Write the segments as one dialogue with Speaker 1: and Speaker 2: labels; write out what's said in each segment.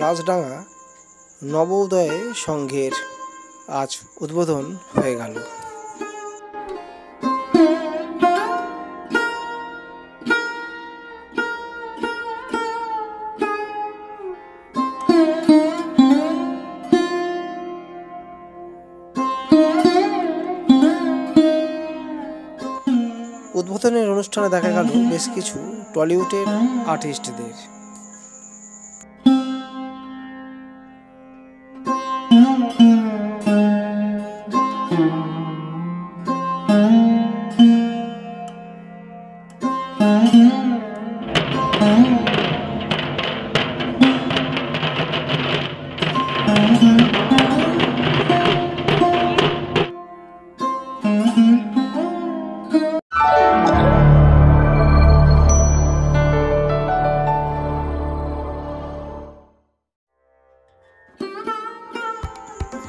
Speaker 1: রাজডাঙ্গা নবোদয় সংঘের আজ উদ্বোধন হয়ে গেল। উদ্বোধনের অনুষ্ঠানে দেখা গেল বেশ কিছু টলিউডের আর্টিস্টদের।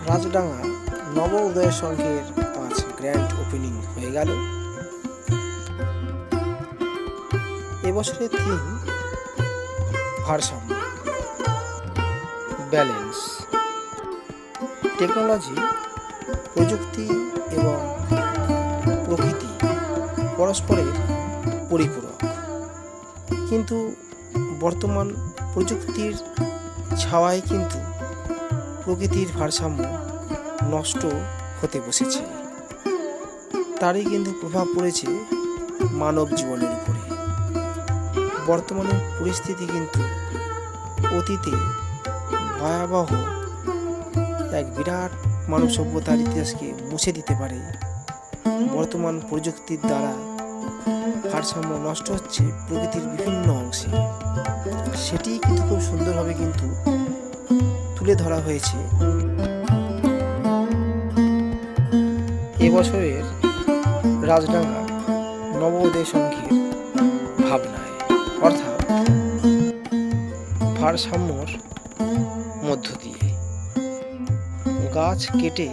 Speaker 1: রাজডাঙ্গা নবোদয় সংঘের আজ গ্র্যান্ড ওপেনিং হয়ে গেল। এবছরের থিম ভারসাম্য, ব্যালেন্স। টেকনোলজি, প্রযুক্তি এবং প্রকৃতি পরস্পরের পরিপূরক, কিন্তু বর্তমান প্রযুক্তির ছাওয়ায় কিন্তু প্রকৃতির ভারসাম্য নষ্ট হতে বসেছে। তারই কিন্তু প্রভাব পড়েছে মানব জীবনের উপরে। বর্তমানে পরিস্থিতি কিন্তু অতীতে ভয়াবহ এক বিরাট মানব সভ্যতার ইতিহাসকে মুছে দিতে পারে। বর্তমান প্রযুক্তির দ্বারা ভারসাম্য নষ্ট হচ্ছে প্রকৃতির বিভিন্ন অংশে, সেটি কিন্তু খুব সুন্দরভাবে কিন্তু তুলে ধরা হয়েছে এবছরের রাজডাঙ্গা নবোদয় সংঘের ভাবনায়, অর্থাৎ ভারসাম্যর মধ্য দিয়ে। গাছ কেটে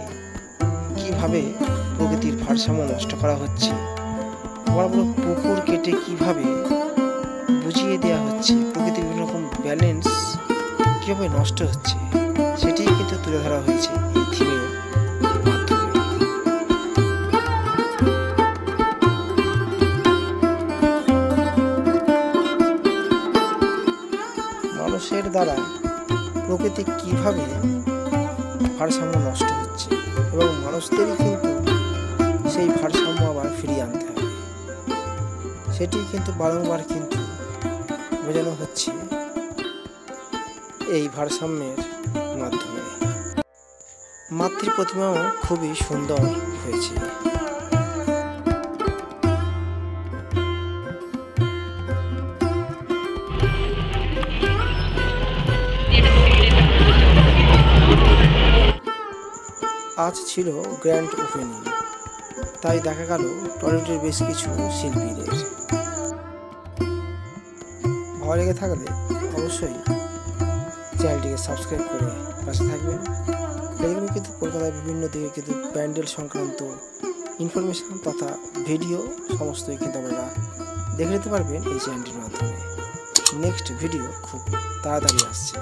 Speaker 1: কিভাবে প্রকৃতির ভারসাম্য নষ্ট করা হচ্ছে, বড় বড় পুকুর কেটে কিভাবে বুঝিয়ে দেওয়া হচ্ছে প্রকৃতির বিভিন্ন রকম ব্যালেন্স কিভাবে নষ্ট হচ্ছে, সেটি কিন্তু তুলে ধরা হয়েছে এই থিমের মাধ্যমে। মানুষের দ্বারা প্রকৃতি কিভাবে ভারসাম্য নষ্ট হচ্ছে এবং মানুষদেরই কিন্তু সেই ভারসাম্য আবার ফিরিয়ে আনতে হবে, সেটি কিন্তু বারংবার কিন্তু বোঝানো হচ্ছে এই ভারসাম্যের মাধ্যমে। মাতৃ প্রতিমাও খুবই সুন্দর হয়েছে। আজ ছিল গ্র্যান্ড ওপেনিং, তাই দেখা গেল টলিউডের বেশ কিছু শিল্পীদের। ভালো লেগে থাকলে অবশ্যই চ্যানেলটিকে সাবস্ক্রাইব করে পাশে থাকবেন। এরকম কিন্তু কলকাতার বিভিন্ন দিকে কিন্তু প্যান্ডেল সংক্রান্ত ইনফরমেশান তথা ভিডিও সমস্তই কিন্তু আপনারা দেখে নিতে পারবেন এই চ্যানেলটির মাধ্যমে। নেক্সট ভিডিও খুব তাড়াতাড়ি আসছে।